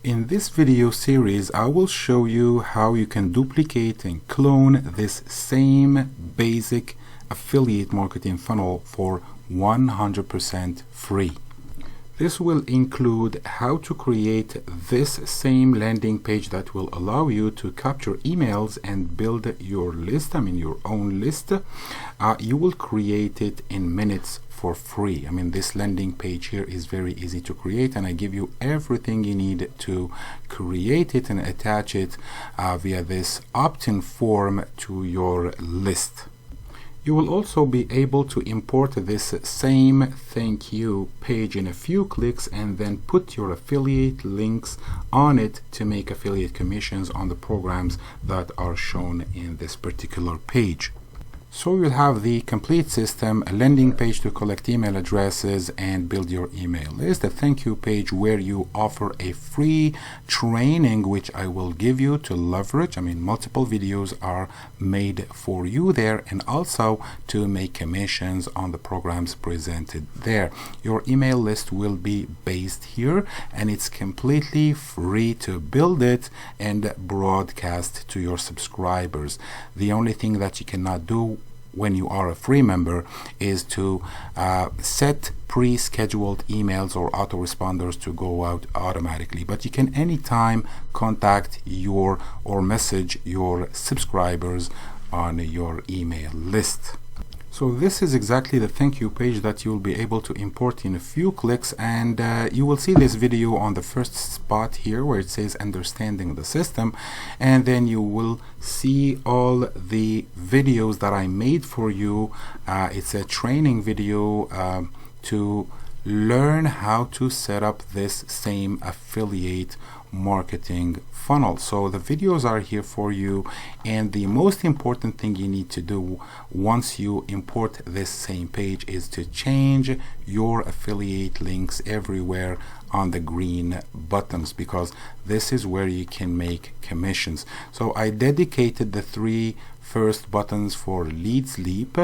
In this video series, I will show you how you can duplicate and clone this same basic affiliate marketing funnel for 100% free. This will include how to create this same landing page that will allow you to capture emails and build your list, your own list. You will create it in minutes for free. This landing page here is very easy to create, and I give you everything you need to create it and attach it via this opt-in form to your list. You will also be able to import this same thank you page in a few clicks and then put your affiliate links on it to make affiliate commissions on the programs that are shown in this particular page. So you'll have the complete system, a landing page to collect email addresses and build your email list, a thank you page where you offer a free training which I will give you to leverage. Multiple videos are made for you there, and also to make commissions on the programs presented there. Your email list will be based here, and it's completely free to build it and broadcast to your subscribers. The only thing that you cannot do when you are a free member is to set pre-scheduled emails or autoresponders to go out automatically, but you can anytime contact or message your subscribers on your email list. So this is exactly the thank you page that you'll be able to import in a few clicks, and you will see this video on the first spot here where it says understanding the system, and then you will see all the videos that I made for you. It's a training video to learn how to set up this same affiliate marketing funnel. So the videos are here for you, and the most important thing you need to do once you import this same page is to change your affiliate links everywhere on the green buttons, because this is where you can make commissions. So I dedicated the three first buttons for Leads Leap,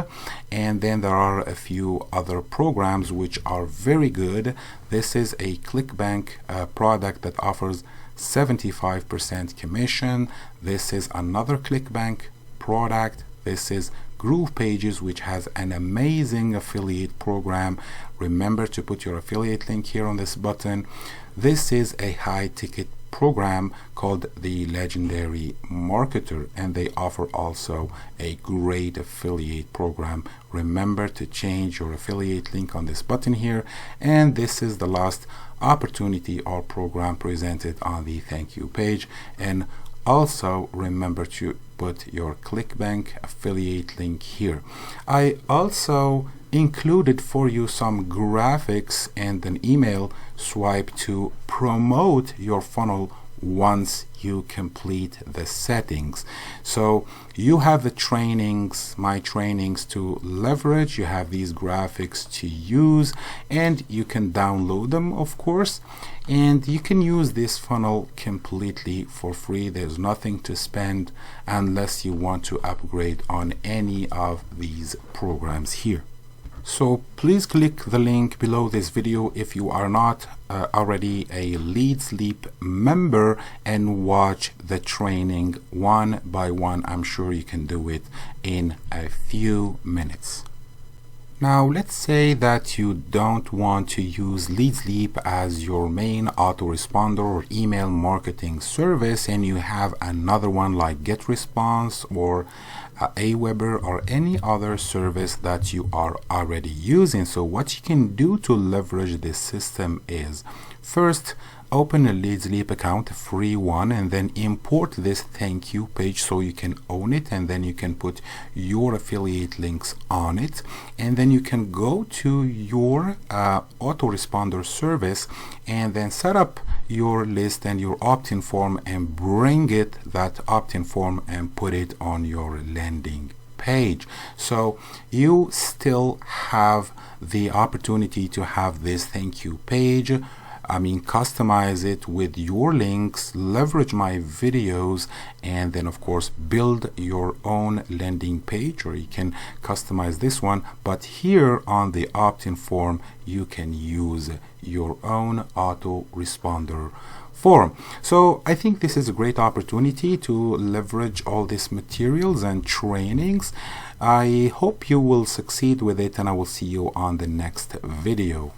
and then there are a few other programs which are very good. This is a ClickBank product that offers 75% commission. This is another ClickBank product. This is Groove Pages, which has an amazing affiliate program. Remember to put your affiliate link here on this button. This is a high ticket program called the Legendary Marketer, and they offer also a great affiliate program. Remember to change your affiliate link on this button here. And this is the last opportunity or program presented on the thank you page, and also remember to put your ClickBank affiliate link here. I also included for you some graphics and an email swipe to promote your funnel once you complete the settings. So you have the trainings, my trainings, to leverage. You have these graphics to use, and you can download them, of course, and you can use this funnel completely for free. There's nothing to spend unless you want to upgrade on any of these programs here. So please click the link below this video if you are not already a Leads Leap member, and watch the training one by one. I'm sure you can do it in a few minutes. Now let's say that you don't want to use Leads Leap as your main autoresponder or email marketing service, and you have another one like GetResponse or Aweber or any other service that you are already using. So what you can do to leverage this system is, first, open a Leads Leap account, a free one, and then import this thank you page so you can own it, and then you can put your affiliate links on it, and then you can go to your autoresponder service and then set up your list and your opt-in form and bring that opt-in form and put it on your landing page. So you still have the opportunity to have this thank you page. Customize it with your links, leverage my videos, and then of course build your own landing page, or you can customize this one. But here on the opt-in form, you can use your own autoresponder forum. So I think this is a great opportunity to leverage all these materials and trainings. I hope you will succeed with it, and I will see you on the next video.